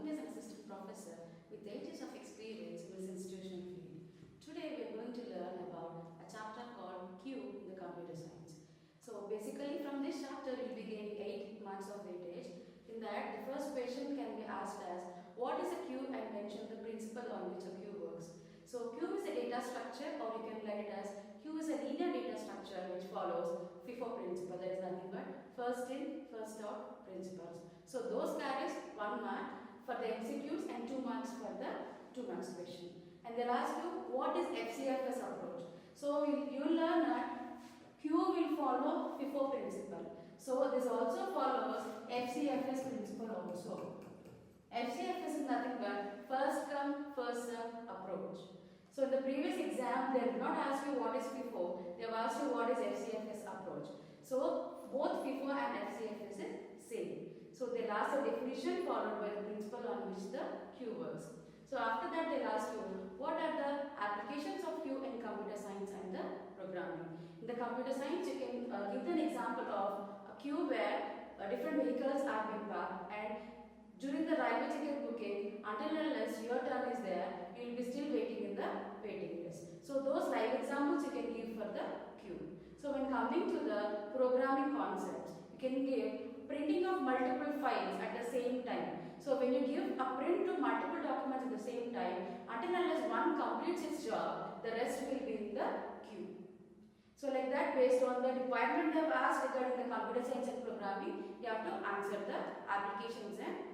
working as an assistant professor with 8 years of experience in this institutional field. Today we are going to learn about a chapter called Q in the computer science. So basically from this chapter you will be gaining 8 months of weightage. In that the first question can be asked as what is a queue and mention the principle on which a queue works. So queue is a data structure, or you can write it as queue is a linear data structure which follows FIFO principle, that is nothing but first in, first out principles. So those carries 1 mark for the MCQs and 2 marks for the 2 marks question. And they'll ask you what is FCFS approach. So you will learn that Q will follow FIFO principle. So this also follows FCFS principle also. FCFS is nothing but first come first serve approach. So in the previous exam they did not ask you what is FIFO, they have asked you what is FCFS approach. So both FIFO and FCFS is same. So they'll ask the definition followed by the principle on which the Q works. So after that they'll ask you what are the applications of Q in computer science and the programming. In the computer science you can give an example of a queue where different vehicles are being parked, and during the railway ticket booking, until unless your turn is there, you will be still waiting in the waiting list. So those live examples you can give for the queue. So when coming to the programming concepts, you can give printing of multiple files at the same time. So when you give a print to multiple documents at the same time, until unless one completes its job, the rest will be in the queue. So like that, based on the requirement they have asked regarding the computer science and programming, you have to answer the applications and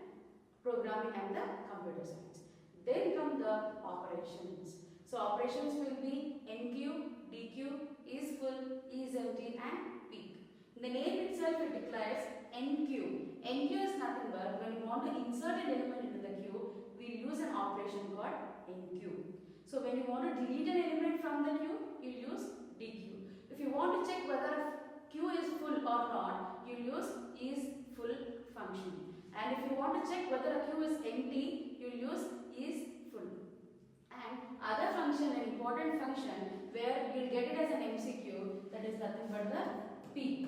programming and the computer science. Then come the operations. So operations will be Enqueue, Dequeue, is full, is empty and peak. In the name itself it declares Enqueue. Enqueue is nothing but when you want to insert an element into the queue, we use an operation called Enqueue. So when you want to delete an element from the queue, you use Dequeue. If you want to check whether queue is full or not, you use is full function. And if you want to check whether a queue is empty, you will use is full. And other function, an important function where you will get it as an MCQ, that is nothing but the peak.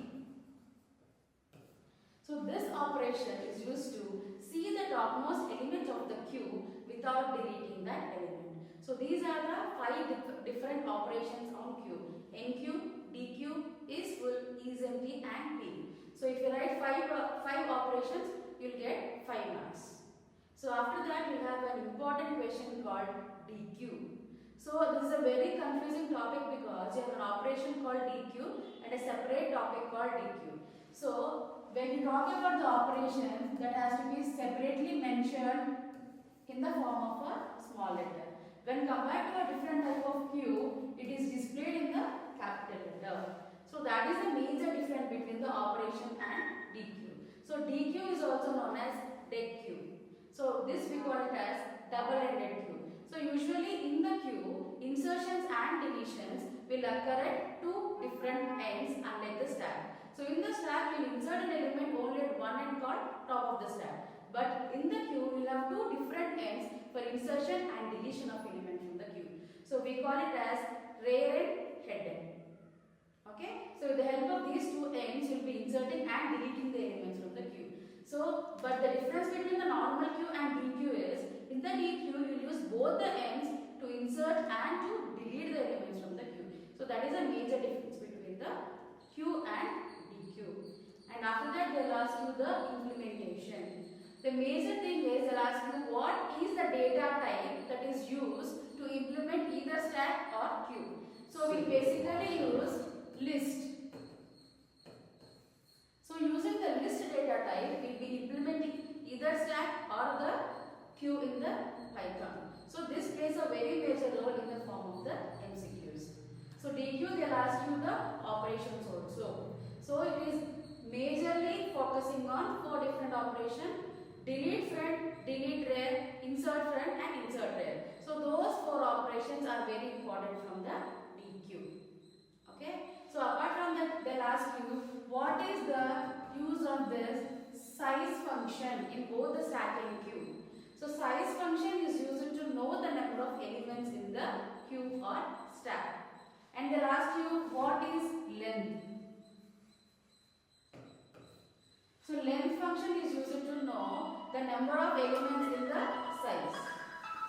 So this operation is used to see the topmost element of the queue without deleting that element. So these are the 5 different operations on queue. Enqueue, Dequeue, is full, is empty and peak. So if you write 5 operations, you will get 5 marks. So after that you have an important question called Dequeue. So this is a very confusing topic because you have an operation called Dequeue and a separate topic called Dequeue. So when you talk about the operation, that has to be separately mentioned in the form of a small letter. When compared to a different type of queue, it is displayed in the capital letter. So that is the major difference between the operation and Dequeue. So Dequeue is also known as Dequeue. So this we call it as double-ended queue. So usually in the queue, insertions and deletions will occur at 2 different ends unlike the stack. So in the stack, you will insert an element only at one end called top of the stack. But in the queue, we will have 2 different ends for insertion and deletion of element from the queue. So we call it as rear end, head end. Okay? So with the help of these 2 ends, you will be inserting and deleting the elements from the queue. So, but the difference between the normal queue and Dequeue is, in the Dequeue, you will use both the ends to insert and to delete the elements from the queue. So that is a major difference between the queue and Dequeue. And after that, they will ask you the implementation. The major thing is, they will ask you what is the data type that is used to implement either stack or queue. So we basically use list. So using the list data type, we will be implementing either stack or the queue in the Python. So this plays a very major role in the form of the MCQs. So Dequeue, they will ask you the operations also. So it is majorly focusing on 4 different operations: delete friend, delete rear, insert friend and insert rear. So those 4 operations are very important from the Dequeue. Okay. So apart from that, they'll ask you what is the use of this size function in both the stack and queue. So size function is used to know the number of elements in the queue or stack. And they'll ask you what is length. So length function is used to know the number of elements in the size.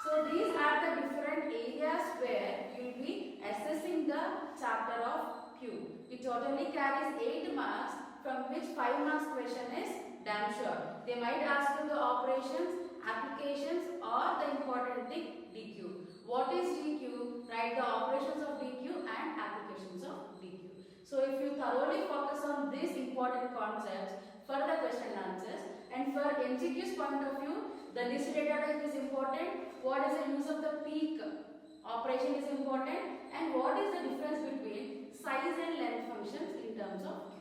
So these are the different areas where you will be assessing the chapter of Q. It totally carries 8 marks, from which 5 marks question is damn sure. They might ask you the operations, applications, or the important thing Dequeue. What is Dequeue? Write the operations of Dequeue and applications of Dequeue. So if you thoroughly focus on these important concepts for the question and answers, and for MCQ's point of view, the list data type is important. What is the use of the peak operation is important, and what is the difference between size and length functions in terms of